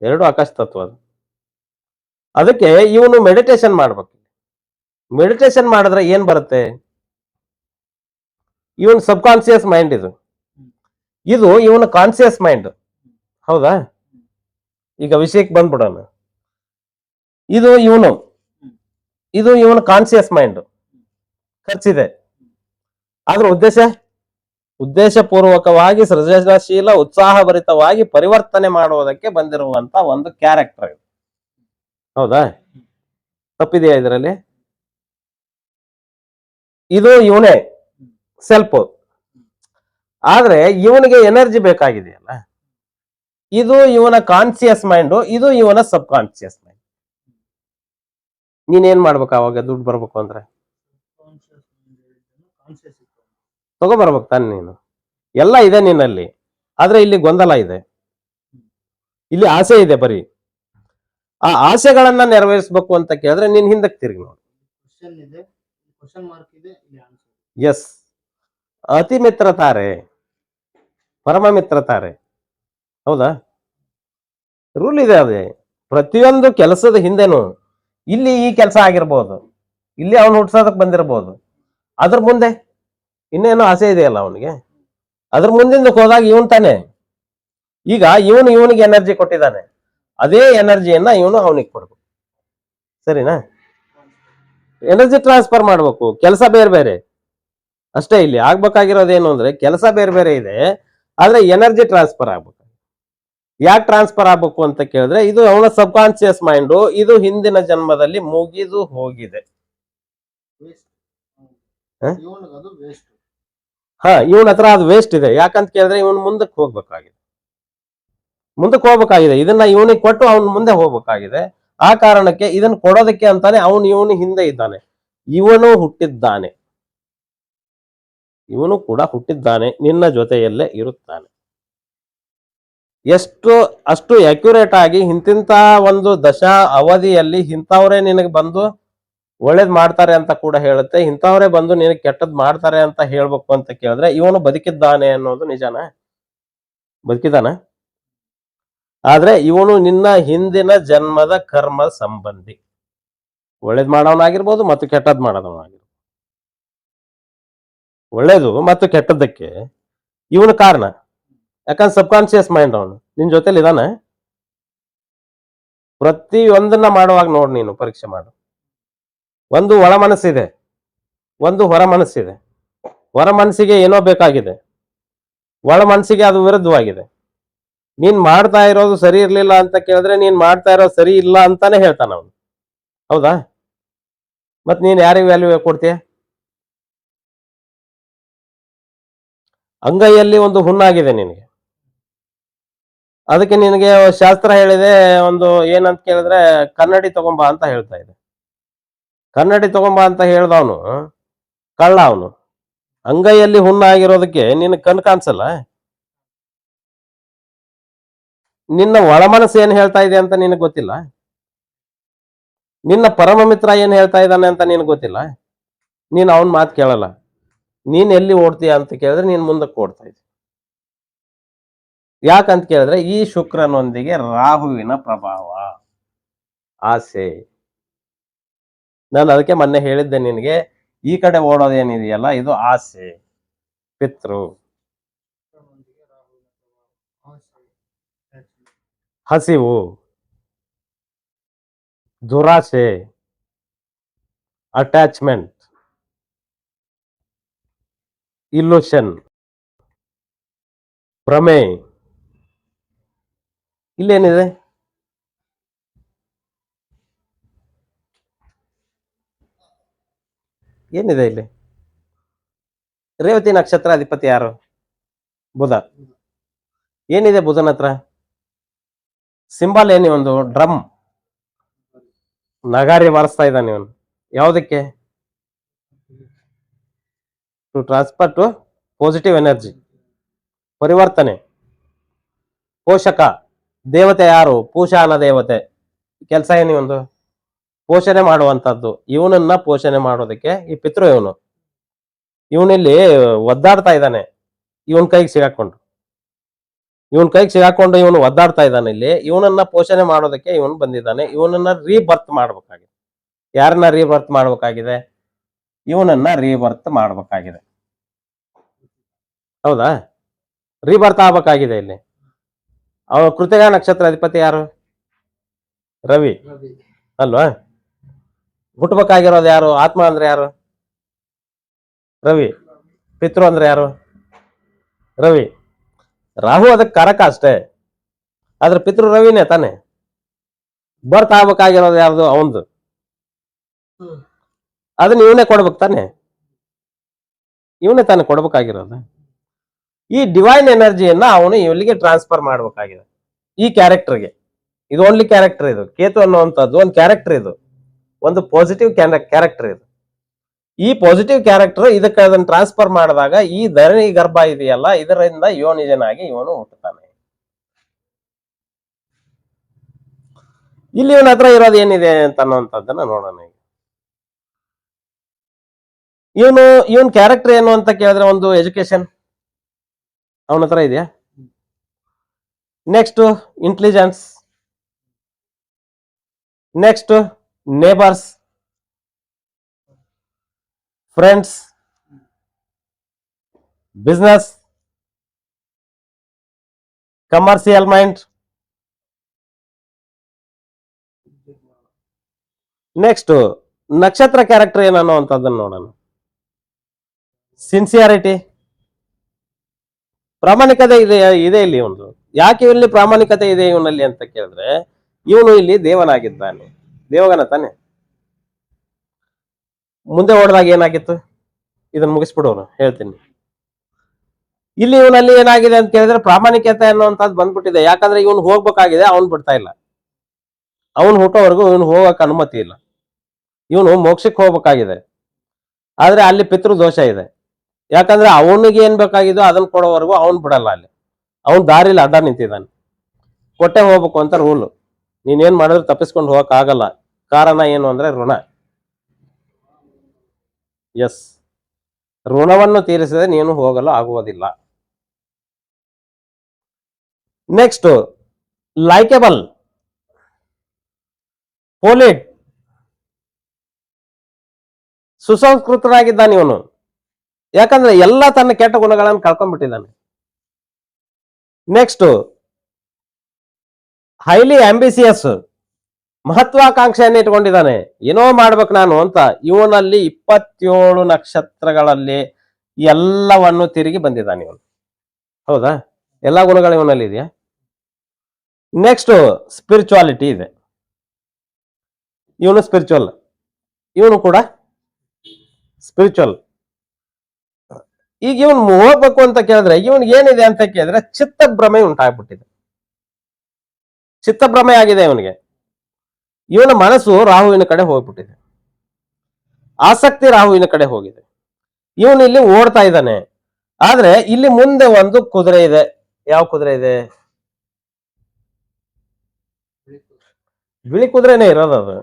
ಎರಡು ಆಕಾಶ ತತ್ವ ಅದು. ಅದಕ್ಕೆ ಇವನು ಮೆಡಿಟೇಷನ್ ಮಾಡ್ಬೇಕು. ಮೆಡಿಟೇಷನ್ ಮಾಡಿದ್ರೆ ಏನ್ ಬರುತ್ತೆ? ಇವನ್ ಸಬ್ ಕಾನ್ಸಿಯಸ್ ಮೈಂಡ್ ಇದು. ಇದು ಇವನ ಕಾನ್ಸಿಯಸ್ ಮೈಂಡ್. ಹೌದಾ? ಈಗ ವಿಷಯಕ್ಕೆ ಬಂದ್ಬಿಡೋಣ. ಇದು ಇವನ ಕಾನ್ಸಿಯಸ್ ಮೈಂಡ್. ಖರ್ಚಿದೆ. ಆದ್ರೆ ಉದ್ದೇಶಪೂರ್ವಕವಾಗಿ ಸೃಜನಶೀಲ ಉತ್ಸಾಹಭರಿತವಾಗಿ ಪರಿವರ್ತನೆ ಮಾಡುವುದಕ್ಕೆ ಬಂದಿರುವಂತ ಒಂದು ಕ್ಯಾರೆಕ್ಟರ್. ಹೌದಾ? ತಪ್ಪಿದೆಯಾ ಇದರಲ್ಲಿ? ಇದು ಇವನೇ ಸೆಲ್ಫ್. ಆದ್ರೆ ಇವನಿಗೆ ಎನರ್ಜಿ ಬೇಕಾಗಿದೆಯಲ್ಲ, ಇದು ಇವನ ಕಾನ್ಸಿಯಸ್ ಮೈಂಡ್, ಇದು ಇವನ ಸಬ್ ಕಾನ್ಸಿಯಸ್ ಮೈಂಡ್. ನೀನೇನ್ ಮಾಡ್ಬೇಕು ಅವಾಗ ದುಡ್ಡು ಬರ್ಬೇಕು ಅಂದ್ರೆ? ತಗೋಬರ್ಬೇಕು ತಾನೆ ನೀನು. ಎಲ್ಲ ಇದೆ ನಿನ್ನಲ್ಲಿ. ಆದ್ರೆ ಇಲ್ಲಿ ಗೊಂದಲ ಇದೆ, ಇಲ್ಲಿ ಆಸೆ ಇದೆ ಬರೀ. ಆ ಆಸೆಗಳನ್ನ ನೆರವೇರಿಸಬೇಕು ಅಂತ ಕೇಳಿದ್ರೆ ನೀನ್ ಹಿಂದಕ್ಕೆ ತಿರುಗಿ ನೋಡಿ. ಎಸ್, ಅತಿ ಮಿತ್ರ ತಾರೆ, ಪರಮ ಮಿತ್ರ ತಾರೆ. ಹೌದಾ? ರೂಲ್ ಇದೆ. ಅದೇ ಪ್ರತಿಯೊಂದು ಕೆಲಸದ ಹಿಂದೆನು ಇಲ್ಲಿ ಈ ಕೆಲಸ ಆಗಿರ್ಬೋದು, ಇಲ್ಲಿ ಅವನು ಹುಟ್ಸೋದಕ್ ಬಂದಿರಬಹುದು. ಅದ್ರ ಮುಂದೆ ಇನ್ನೇನೋ ಆಸೆ ಇದೆಯಲ್ಲ ಅವನಿಗೆ. ಅದ್ರ ಮುಂದಿಂದ ಹೋದಾಗ ಇವನ್ ತಾನೆ. ಈಗ ಇವನಿಗೆ ಎನರ್ಜಿ ಕೊಟ್ಟಿದ್ದಾನೆ, ಅದೇ ಎನರ್ಜಿಯನ್ನ ಇವನು ಅವನಿಗೆ ಕೊಡ್ಬೇಕು. ಸರಿನಾ? ಎನರ್ಜಿ ಟ್ರಾನ್ಸ್ಫರ್ ಮಾಡ್ಬೇಕು. ಕೆಲಸ ಬೇರೆ ಬೇರೆ ಅಷ್ಟೇ. ಇಲ್ಲಿ ಆಗ್ಬೇಕಾಗಿರೋದೇನು ಅಂದ್ರೆ ಕೆಲಸ ಬೇರೆ ಬೇರೆ ಇದೆ, ಆದ್ರೆ ಎನರ್ಜಿ ಟ್ರಾನ್ಸ್ಫರ್ ಆಗ್ಬೇಕು. ಯಾಕೆ ಟ್ರಾನ್ಸ್ಫರ್ ಆಗ್ಬೇಕು ಅಂತ ಕೇಳಿದ್ರೆ, ಇದು ಅವನ ಸಬ್ ಕಾನ್ಸಿಯಸ್ ಮೈಂಡ್. ಇದು ಹಿಂದಿನ ಜನ್ಮದಲ್ಲಿ ಮುಗಿದು ಹೋಗಿದೆ. ಇವನ ಹತ್ರ ಅದು ವೇಸ್ಟ್ ಇದೆ. ಯಾಕಂತ ಕೇಳಿದ್ರೆ ಇವನು ಮುಂದಕ್ಕೆ ಹೋಗ್ಬೇಕಾಗಿದೆ. ಇದನ್ನ ಇವನಿಗೆ ಕೊಟ್ಟು ಅವನ್ ಮುಂದೆ ಹೋಗ್ಬೇಕಾಗಿದೆ. ಆ ಕಾರಣಕ್ಕೆ ಇದನ್ನ ಕೊಡೋದಕ್ಕೆ ಅಂತಾನೆ ಇವನು ಹಿಂದೆ ಇದ್ದಾನೆ. ಇವನು ಕೂಡ ಹುಟ್ಟಿದ್ದಾನೆ, ನಿನ್ನ ಜೊತೆಯಲ್ಲೇ ಇರುತ್ತಾನೆ. ಎಷ್ಟು ಅಷ್ಟು ಅಕ್ಯುರೇಟ್ ಆಗಿ ಇಂತಿಂತ ಒಂದು ದಶಾ ಅವಧಿಯಲ್ಲಿ ಇಂಥವ್ರೇ ನಿನಗೆ ಬಂದು ಒಳ್ಳೇದ್ ಮಾಡ್ತಾರೆ ಅಂತ ಕೂಡ ಹೇಳುತ್ತೆ, ಇಂಥವ್ರೇ ಬಂದು ನಿನಗೆ ಕೆಟ್ಟದ್ ಮಾಡ್ತಾರೆ ಅಂತ ಹೇಳ್ಬೇಕು ಅಂತ ಕೇಳಿದ್ರೆ ಇವನು ಬದುಕಿದ್ದಾನೆ ಅನ್ನೋದು ನಿಜಾನ? ಬದುಕಿದಾನ? ಆದ್ರೆ ಇವನು ನಿನ್ನ ಹಿಂದಿನ ಜನ್ಮದ ಕರ್ಮ ಸಂಬಂಧಿ. ಒಳ್ಳೇದ್ ಮಾಡೋನಾಗಿರ್ಬೋದು ಮತ್ತು ಕೆಟ್ಟದ್ ಮಾಡೋದವನಾಗಿರ್ಬೋದು. ಒಳ್ಳೇದು ಮತ್ತು ಕೆಟ್ಟದ್ದಕ್ಕೆ ಇವನು ಕಾರಣ. ಯಾಕಂದ್ರೆ ಸಬ್ ಕಾನ್ಶಿಯಸ್ ಮೈಂಡ್ ಅವನು ನಿನ್ ಜೊತೆಲಿ ಇದಾನೆ. ಪ್ರತಿಯೊಂದನ್ನ ಮಾಡುವಾಗ ನೋಡ್, ನೀನು ಪರೀಕ್ಷೆ ಮಾಡು. ಒಂದು ಒಳ ಮನಸ್ಸಿದೆ, ಒಂದು ಹೊರ ಮನಸ್ಸಿದೆ. ಹೊರ ಮನಸ್ಸಿಗೆ ಏನೋ ಬೇಕಾಗಿದೆ, ಒಳ ಮನಸ್ಸಿಗೆ ಅದು ವಿರುದ್ಧವಾಗಿದೆ. ನೀನ್ ಮಾಡ್ತಾ ಇರೋದು ಸರಿ ಇರ್ಲಿಲ್ಲ ಅಂತ ಕೇಳಿದ್ರೆ ನೀನ್ ಮಾಡ್ತಾ ಇರೋದು ಸರಿ ಇಲ್ಲ ಅಂತಾನೆ ಹೇಳ್ತಾನ ಅವನು. ಹೌದಾ? ಮತ್ ನೀನ್ ಯಾರಿಗೆ ವ್ಯಾಲ್ಯೂ ಕೊಡ್ತೀಯ? ಅಂಗೈಯಲ್ಲಿ ಒಂದು ಹುಣ್ಣಾಗಿದೆ ನಿನಗೆ, ಅದಕ್ಕೆ ನಿನಗೆ ಶಾಸ್ತ್ರ ಹೇಳಿದೆ ಒಂದು ಏನಂತ ಕೇಳಿದ್ರೆ ಕನ್ನಡಿ ತಗೊಂಬ ಅಂತ ಹೇಳ್ತಾ ಇದೆ. ಕನ್ನಡಿ ತಗೊಂಬ ಅಂತ ಹೇಳ್ದವನು ಕಳ್ಳ ಅವನು. ಅಂಗೈಯಲ್ಲಿ ಹುಣ್ಣಾಗಿರೋದಕ್ಕೆ ನಿನ್ ಕಣ್ ಕಾಣಿಸಲ್ಲ. ನಿನ್ನ ಒಳಮನಸ್ಸು ಏನ್ ಹೇಳ್ತಾ ಇದೆ ಅಂತ ನಿನಗೆ ಗೊತ್ತಿಲ್ಲ. ನಿನ್ನ ಪರಮ ಮಿತ್ರ ಏನ್ ಹೇಳ್ತಾ ಇದ್ದಾನೆ ಅಂತ ನಿನಗೆ ಗೊತ್ತಿಲ್ಲ. ನೀನ್ ಅವನ್ ಮಾತು ಕೇಳಲ್ಲ. ನೀನ್ ಎಲ್ಲಿ ಓಡ್ತೀಯ ಅಂತ ಕೇಳಿದ್ರೆ ನೀನ್ ಮುಂದಕ್ಕೆ ಓಡ್ತಾ ಇದ್ದಿ. ಯಾಕಂತ ಕೇಳಿದ್ರೆ ಈ ಶುಕ್ರನೊಂದಿಗೆ ರಾಹುವಿನ ಪ್ರಭಾವ, ಆಸೆ. ನಾನು ಅದಕ್ಕೆ ಮೊನ್ನೆ ಹೇಳಿದ್ದೆ ನಿನಗೆ, ಈ ಕಡೆ ಓಡೋದೇನಿದೆಯಲ್ಲ ಇದು ಆಸೆ, ಪಿತೃ, ಹಸಿವು, ದುರಾಸೆ, ಅಟ್ಯಾಚ್ಮೆಂಟ್, ಇಲ್ಯೂಷನ್, ಭ್ರಮೆ. ಇಲ್ಲೇನಿದೆ? ಏನಿದೆ ಇಲ್ಲಿ? ರೇವತಿ ನಕ್ಷತ್ರ ಅಧಿಪತಿ ಯಾರು? ಬುಧ. ಏನಿದೆ ಬುಧನ ಹತ್ರ? ಸಿಂಬಲ್ ಏನಿ? ಒಂದು ಡ್ರಮ್, ನಗಾರಿ ಬಾರಿಸ್ತಾ ಇದ್ದಾನೆ ಇವನು. ಯಾವುದಕ್ಕೆ? To transfer to positive energy, ಪರಿವರ್ತನೆ. ಪೋಷಕ ದೇವತೆ ಯಾರು? ಪೂಷಾನ ದೇವತೆ. ಕೆಲಸ ಏನಿ? ಒಂದು ಪೋಷಣೆ ಮಾಡುವಂತದ್ದು. ಇವನನ್ನ ಪೋಷಣೆ ಮಾಡೋದಕ್ಕೆ ಈ ಪಿತೃ ಇವನು. ಇವನಿಲ್ಲಿ ಒದ್ದಾಡ್ತಾ ಇದ್ದಾನೆ, ಇವನ್ ಕೈಗೆ ಸಿಗಾಕೊಂಡು. ಇವನು ಒದ್ದಾಡ್ತಾ ಇದ್ದಾನೆ ಇಲ್ಲಿ. ಇವನನ್ನ ಪೋಷಣೆ ಮಾಡೋದಕ್ಕೆ ಇವನು ಬಂದಿದ್ದಾನೆ. ಇವನನ್ನ ರೀಬರ್ತ್ ಮಾಡ್ಬೇಕಾಗಿದೆ. ಯಾರನ್ನ ರೀಬರ್ತ್ ಮಾಡ್ಬೇಕಾಗಿದೆ? ಇವನನ್ನ ರೀಬರ್ತ್ ಮಾಡ್ಬೇಕಾಗಿದೆ. ಹೌದಾ? ರೀಬರ್ತ್ ಆಗ್ಬೇಕಾಗಿದೆ ಇಲ್ಲಿ. ಅವನ ಕೃತಿಕ ನಕ್ಷತ್ರ ಅಧಿಪತಿ ಯಾರು? ರವಿ ಅಲ್ವಾ? ಹುಟ್ಟಬೇಕಾಗಿರೋದು ಯಾರು? ಆತ್ಮ ಅಂದ್ರೆ ಯಾರು? ರವಿ. ಪಿತೃ ಅಂದ್ರೆ ಯಾರು? ರವಿ. ರಾಹು ಅದಕ್ಕೆ ಕಾರಕ ಅಷ್ಟೇ, ಆದ್ರೆ ಪಿತೃ ರವಿನೇ ತಾನೆ. ಬರ್ತ್ ಆಗ್ಬೇಕಾಗಿರೋದು ಯಾರ್ದು? ಅವಂದು. ಅದನ್ನ ಇವನೇ ಕೊಡ್ಬೇಕು ತಾನೆ. ಇವನೇ ತಾನೆ ಕೊಡ್ಬೇಕಾಗಿರೋದು. ಈ ಡಿವೈನ್ ಎನರ್ಜಿಯನ್ನ ಅವನು ಇಲ್ಲಿಗೆ ಟ್ರಾನ್ಸ್ಫರ್ ಮಾಡ್ಬೇಕಾಗಿದೆ, ಈ ಕ್ಯಾರೆಕ್ಟರ್ಗೆ. ಇದು ಓನ್ಲಿ ಕ್ಯಾರೆಕ್ಟರ್. ಇದು ಕೇತು ಅನ್ನುವಂಥದ್ದು ಒಂದು ಕ್ಯಾರೆಕ್ಟರ್. ಇದು ಒಂದು ಪಾಸಿಟಿವ್ ಕ್ಯಾರೆಕ್ಟರ್. ಇದು ಈ ಪಾಸಿಟಿವ್ ಕ್ಯಾರೆಕ್ಟರ್ ಇದಕ್ಕೆ ಅದನ್ನು ಟ್ರಾನ್ಸ್ಫರ್ ಮಾಡಿದಾಗ ಈ ಧರಣಿ ಗರ್ಭ ಇದೆಯಲ್ಲ, ಇದರಿಂದ ಯೋನಿಜನಾಗಿ ಇವನು ಹುಟ್ಟುತ್ತಾನೆ. ಇಲ್ಲಿ ಇವನ ಹತ್ರ ಇರೋದು ಏನಿದೆ ಅಂತ ಅನ್ನುವಂಥದ್ದನ್ನ ನೋಡೋಣ. ಇವನ್ ಕ್ಯಾರೆಕ್ಟರ್ ಏನು ಅಂತ ಕೇಳಿದ್ರೆ ಒಂದು ಎಜುಕೇಶನ್ ಅವನ ಹತ್ರ ಇದೆಯಾ? Next intelligence, next neighbours, friends, business, commercial mind. Next ನಕ್ಷತ್ರ ಕ್ಯಾರೆಕ್ಟರ್ ಏನನ್ನೋ ಅಂತದನ್ನ ನೋಡೋಣ. ಸಿನ್ಸಿಯಾರಿಟಿ, ಪ್ರಾಮಾಣಿಕತೆ ಇದೆ ಇಲ್ಲಿ ಒಂದು. ಯಾಕೆ ಇಲ್ಲಿ ಪ್ರಾಮಾಣಿಕತೆ ಇದೆ ಇವನಲ್ಲಿ ಅಂತ ಕೇಳಿದ್ರೆ, ಇವನು ಇಲ್ಲಿ ದೇವನಾಗಿದ್ದಾನೆ. ದೇವಗನ ತಾನೆ. ಮುಂದೆ ಓಡಿದಾಗ ಏನಾಗಿತ್ತು? ಇದನ್ನ ಮುಗಿಸ್ಬಿಡೋನು, ಹೇಳ್ತೀನಿ. ಇಲ್ಲಿ ಇವನಲ್ಲಿ ಏನಾಗಿದೆ ಅಂತ ಕೇಳಿದ್ರೆ ಪ್ರಾಮಾಣಿಕತೆ ಅನ್ನುವಂಥದ್ದು ಬಂದ್ಬಿಟ್ಟಿದೆ. ಯಾಕಂದ್ರೆ ಇವನು ಹೋಗ್ಬೇಕಾಗಿದೆ, ಅವನು ಬಿಡ್ತಾ ಇಲ್ಲ. ಅವನು ಹುಟ್ಟೋವರೆಗೂ ಇವನು ಹೋಗಕ್ಕೆ ಅನುಮತಿ ಇಲ್ಲ. ಇವನು ಮೋಕ್ಷಕ್ಕೆ ಹೋಗ್ಬೇಕಾಗಿದೆ, ಆದ್ರೆ ಅಲ್ಲಿ ಪಿತೃ ದೋಷ ಇದೆ. ಯಾಕಂದ್ರೆ ಅವನಿಗೆ ಏನ್ ಬೇಕಾಗಿದೋ ಅದನ್ನ ಕೊಡೋವರೆಗೂ ಅವನು ಬಿಡಲ್ಲ. ಅಲ್ಲಿ ಅವನ್ ದಾರಿಲಿ ಅಡ್ಡ ನಿಂತಿದ್ದಾನೆ. ಕೊಟ್ಟೆ ಹೋಗ್ಬೇಕು ಅಂತ ರೂಲ್. ನೀನೇನ್ ಮಾಡಿದ್ರೆ ತಪ್ಪಿಸ್ಕೊಂಡು ಹೋಗಕ್ ಆಗಲ್ಲ. ಕಾರಣ ಏನು ಅಂದ್ರೆ ಋಣ. ಎಸ್, ಋಣವನ್ನು ತೀರಿಸದೆ ನೀನು ಹೋಗಲು ಆಗುವುದಿಲ್ಲ. ನೆಕ್ಸ್ಟ್, ಲೈಕೇಬಲ್, ಪೋಲಿಟ್, ಸುಸಂಸ್ಕೃತನಾಗಿದ್ದಾನೆ ಇವನು. ಯಾಕಂದ್ರೆ ಎಲ್ಲ ತನ್ನ ಕೆಟ್ಟ ಗುಣಗಳನ್ನು ಕಳ್ಕೊಂಡ್ಬಿಟ್ಟಿದ್ದಾನೆ. Next, highly ಆಂಬಿಸಿಯಸ್, ಮಹತ್ವಾಕಾಂಕ್ಷೆಯನ್ನು ಇಟ್ಕೊಂಡಿದ್ದಾನೆ. ಏನೋ ಮಾಡ್ಬೇಕು ನಾನು ಅಂತ. ಇವನಲ್ಲಿ 27 ನಕ್ಷತ್ರಗಳಲ್ಲಿ ಎಲ್ಲವನ್ನು ತಿರುಗಿ ಬಂದಿದ್ದಾನೆ ಇವನು. ಹೌದಾ? ಎಲ್ಲಾ ಗುಣಗಳು ಇವನಲ್ಲಿ ಇದೆಯಾ? ನೆಕ್ಸ್ಟ್, ಸ್ಪಿರಿಚುವಾಲಿಟಿ ಇದೆ. ಇವನು ಸ್ಪಿರಿಚುವಲ್, ಇವನು ಕೂಡ ಸ್ಪಿರಿಚುವಲ್. ಈಗ ಇವನು ಹೋಗ್ಬೇಕು ಅಂತ ಕೇಳಿದ್ರೆ ಇವನ್ಗೆ ಏನಿದೆ ಅಂತ ಕೇಳಿದ್ರೆ ಚಿತ್ತಭ್ರಮೆ ಉಂಟಾಗ್ಬಿಟ್ಟಿದೆ. ಚಿತ್ತಭ್ರಮೆ ಆಗಿದೆ ಇವನಿಗೆ. ಇವನ ಮನಸ್ಸು ರಾಹುವಿನ ಕಡೆ ಹೋಗ್ಬಿಟ್ಟಿದೆ. ಆಸಕ್ತಿ ರಾಹುವಿನ ಕಡೆ ಹೋಗಿದೆ. ಇವನು ಇಲ್ಲಿ ಓಡ್ತಾ ಇದ್ದಾನೆ. ಆದ್ರೆ ಇಲ್ಲಿ ಮುಂದೆ ಒಂದು ಕುದುರೆ ಇದೆ. ಯಾವ ಕುದುರೆ ಇದೆ? ಬಿಳಿ ಕುದುರೆನೇ ಇರೋದು ಅದು.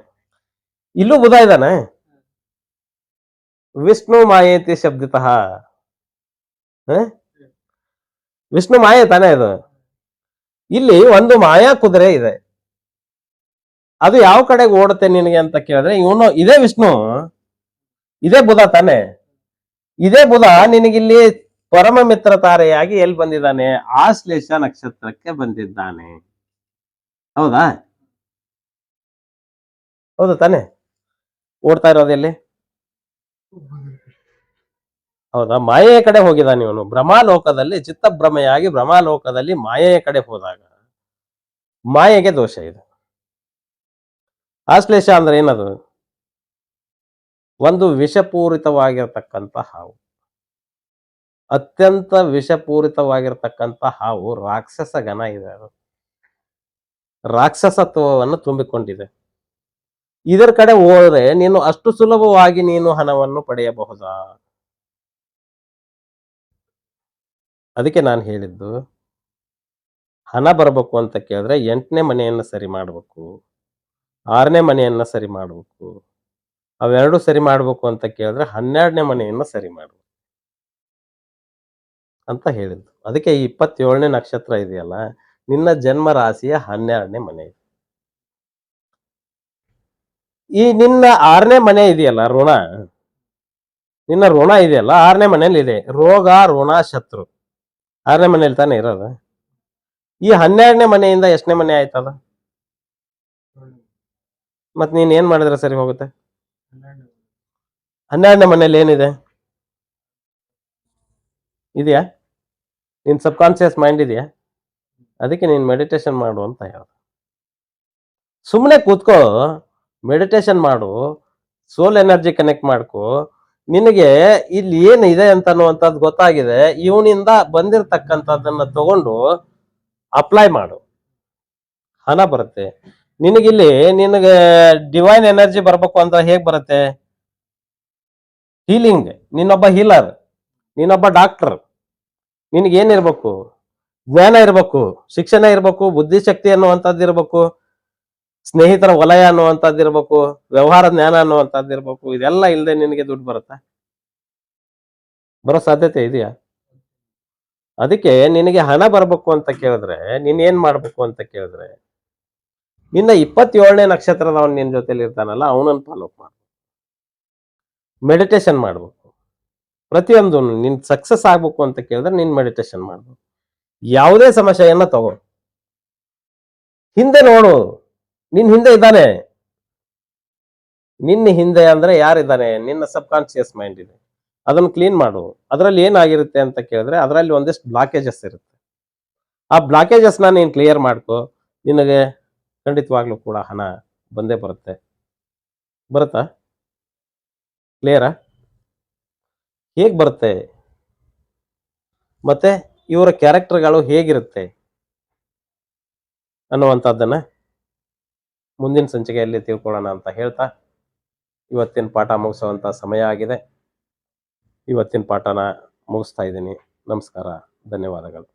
ಇಲ್ಲೂ ಬುಧ ಇದ್ದಾನೆ. ವಿಷ್ಣು ಮಾಯೇತಿ ಶಬ್ದತಃ. ವಿಷ್ಣು ಮಾಯೆ ತಾನೇ ಇದು. ಇಲ್ಲಿ ಒಂದು ಮಾಯಾ ಕುದುರೆ ಇದೆ. ಅದು ಯಾವ ಕಡೆಗೆ ಓಡುತ್ತೆ ನಿನಗೆ ಅಂತ ಕೇಳಿದ್ರೆ ಇವನು ಇದೇ ವಿಷ್ಣು, ಇದೇ ಬುಧ ತಾನೆ. ಇದೇ ಬುಧ ನಿನಗಿಲ್ಲಿ ಪರಮ ಮಿತ್ರ ತಾರೆಯಾಗಿ ಎಲ್ಲಿ ಬಂದಿದ್ದಾನೆ? ಆಶ್ಲೇಷ ನಕ್ಷತ್ರಕ್ಕೆ ಬಂದಿದ್ದಾನೆ. ಹೌದಾ? ಹೌದು ತಾನೆ. ಓಡ್ತಾ ಇರೋದು ಎಲ್ಲಿ? ಹೌದಾ? ಮಾಯೆಯ ಕಡೆ ಹೋಗಿದ್ದಾನೆ ಇವನು. ಭ್ರಮಾಲೋಕದಲ್ಲಿ ಚಿತ್ತಭ್ರಮೆಯಾಗಿ ಭ್ರಮಾಲೋಕದಲ್ಲಿ ಮಾಯೆಯ ಕಡೆ ಹೋದಾಗ ಮಾಯೆಗೆ ದೋಷ ಇದೆ. ಆಶ್ಲೇಷ ಅಂದ್ರೆ ಏನದು? ಒಂದು ವಿಷಪೂರಿತವಾಗಿರ್ತಕ್ಕಂಥ ಹಾವು. ಅತ್ಯಂತ ವಿಷಪೂರಿತವಾಗಿರ್ತಕ್ಕಂಥ ಹಾವು. ರಾಕ್ಷಸ ಗಣ ಇದೆ. ಅದು ರಾಕ್ಷಸತ್ವವನ್ನು ತುಂಬಿಕೊಂಡಿದೆ. ಇದರ ಕಡೆ ಹೋದ್ರೆ ನೀನು ಅಷ್ಟು ಸುಲಭವಾಗಿ ನೀನು ಹಣವನ್ನು ಪಡೆಯಬಹುದಾ? ಅದಕ್ಕೆ ನಾನು ಹೇಳಿದ್ದು, ಹಣ ಬರಬೇಕು ಅಂತ ಕೇಳಿದ್ರೆ 8ನೇ ಮನೆಯನ್ನ ಸರಿ ಮಾಡ್ಬೇಕು, 6ನೇ ಮನೆಯನ್ನ ಸರಿ ಮಾಡ್ಬೇಕು. ಅವೆರಡು ಸರಿ ಮಾಡ್ಬೇಕು ಅಂತ ಕೇಳಿದ್ರೆ 12ನೇ ಮನೆಯನ್ನ ಸರಿ ಮಾಡ್ಬೇಕು ಅಂತ ಹೇಳಿದ್ದು. ಅದಕ್ಕೆ ಈ 27ನೇ ನಕ್ಷತ್ರ ಇದೆಯಲ್ಲ, ನಿನ್ನ ಜನ್ಮ ರಾಶಿಯ 12ನೇ ಮನೆ. ಈ ನಿನ್ನ 6ನೇ ಮನೆ ಇದೆಯಲ್ಲ, ಋಣ, ನಿನ್ನ ಋಣ ಇದೆಯಲ್ಲ 6ನೇ ಮನೆಯಲ್ಲಿ ಇದೆ. ರೋಗ, ಋಣ, ಶತ್ರು 6ನೇ ಮನೆಯಲ್ಲಿ ತಾನೇ ಇರೋದು. ಈ 12ನೇ ಮನೆಯಿಂದ ಎಷ್ಟನೇ ಮನೆ ಆಯ್ತದ? ಮತ್ ನೀನ್ ಏನ್ ಮಾಡಿದ್ರೆ ಸರಿ ಹೋಗುತ್ತೆ? 12ನೇ ಮನೆಯಲ್ಲಿ ಏನಿದೆ? ಇದೆಯಾ? ನಿನ್ ಸಬ್ ಕಾನ್ಶಿಯಸ್ ಮೈಂಡ್ ಇದೆಯಾ? ಅದಕ್ಕೆ ನೀನ್ ಮೆಡಿಟೇಷನ್ ಮಾಡು ಅಂತ ಹೇಳ. ಸುಮ್ಮನೆ ಕೂತ್ಕೋ, ಮೆಡಿಟೇಷನ್ ಮಾಡು, ಸೋಲ್ ಎನರ್ಜಿ ಕನೆಕ್ಟ್ ಮಾಡ್ಕೋ. ನಿನಗೆ ಇಲ್ಲಿ ಏನಿದೆ ಅಂತ ಅನ್ನುವಂಥದ್ದು ಗೊತ್ತಾಗಿದೆ. ಇವನಿಂದ ಬಂದಿರತಕ್ಕಂಥದ್ದನ್ನ ತಗೊಂಡು ಅಪ್ಲೈ ಮಾಡು, ಹಣ ಬರುತ್ತೆ ನಿನಗಿಲ್ಲಿ. ನಿನಗೆ ಡಿವೈನ್ ಎನರ್ಜಿ ಬರ್ಬೇಕು ಅಂತ ಹೇಗ್ ಬರುತ್ತೆ? ಹೀಲಿಂಗ್. ನೀನೊಬ್ಬ ಹೀಲರ್, ನೀನೊಬ್ಬ ಡಾಕ್ಟರ್. ನಿನಗೇನಿರ್ಬೇಕು? ಜ್ಞಾನ ಇರ್ಬೇಕು, ಶಿಕ್ಷಣ ಇರ್ಬೇಕು, ಬುದ್ಧಿಶಕ್ತಿ ಅನ್ನುವಂಥದ್ದು ಇರ್ಬೇಕು, ಸ್ನೇಹಿತರ ವಲಯ ಅನ್ನುವಂಥದ್ದು ಇರ್ಬೇಕು, ವ್ಯವಹಾರ ಜ್ಞಾನ ಅನ್ನುವಂಥದ್ದು ಇರ್ಬೇಕು. ಇದೆಲ್ಲ ಇಲ್ಲದೆ ನಿನಗೆ ದುಡ್ಡು ಬರುತ್ತಾ? ಬರೋ ಸಾಧ್ಯತೆ ಇದೆಯಾ? ಅದಕ್ಕೆ ನಿನಗೆ ಹಣ ಬರ್ಬೇಕು ಅಂತ ಕೇಳಿದ್ರೆ ನೀನ್ ಏನ್ ಮಾಡ್ಬೇಕು ಅಂತ ಕೇಳಿದ್ರೆ, ನಿನ್ನ 27ನೇ ನಕ್ಷತ್ರದವನ್ ನಿನ್ ಜೊತೆಲಿ ಇರ್ತಾನಲ್ಲ, ಅವನನ್ನು ಫಾಲೋ ಮಾಡು, ಮೆಡಿಟೇಷನ್ ಮಾಡ್ಬೇಕು. ಪ್ರತಿಯೊಂದು ನಿನ್ ಸಕ್ಸಸ್ ಆಗ್ಬೇಕು ಅಂತ ಕೇಳಿದ್ರೆ ನೀನ್ ಮೆಡಿಟೇಷನ್ ಮಾಡ್ಬೇಕು. ಯಾವುದೇ ಸಮಸ್ಯೆಯನ್ನ ತಗೋ, ಹಿಂದೆ ನೋಡು, ನಿನ್ ಹಿಂದೆ ಇದ್ದಾನೆ. ನಿನ್ನ ಹಿಂದೆ ಅಂದ್ರೆ ಯಾರಿದ್ದಾನೆ? ನಿನ್ನ ಸಬ್ ಕಾನ್ಶಿಯಸ್ ಮೈಂಡ್ ಇದೆ. ಅದನ್ನು ಕ್ಲೀನ್ ಮಾಡು. ಅದರಲ್ಲಿ ಏನಾಗಿರುತ್ತೆ ಅಂತ ಕೇಳಿದ್ರೆ ಅದರಲ್ಲಿ ಒಂದಿಷ್ಟು ಬ್ಲಾಕೇಜಸ್ ಇರುತ್ತೆ. ಆ ಬ್ಲಾಕೇಜಸ್ನ ನೀನ್ ಕ್ಲಿಯರ್ ಮಾಡ್ಕೋ, ನಿನಗೆ ಖಂಡಿತವಾಗ್ಲೂ ಕೂಡ ಹಣ ಬಂದೇ ಬರುತ್ತೆ. ಬರುತ್ತಾ? ಕ್ಲಿಯರಾ? ಹೇಗ್ ಬರುತ್ತೆ ಮತ್ತೆ ಇವರ ಕ್ಯಾರೆಕ್ಟರ್ಗಳು ಹೇಗಿರುತ್ತೆ ಅನ್ನುವಂಥದ್ದನ್ನ ಮುಂದಿನ ಸಂಚಿಕೆಯಲ್ಲಿ ತಿಳ್ಕೊಳ್ಳೋಣ ಅಂತ ಹೇಳ್ತಾ ಇವತ್ತಿನ ಪಾಠ ಮುಗಿಸುವಂತ ಸಮಯ ಆಗಿದೆ. ಇವತ್ತಿನ ಪಾಠನ ಮುಗಿಸ್ತಾ ಇದ್ದೀನಿ. ನಮಸ್ಕಾರ, ಧನ್ಯವಾದಗಳು.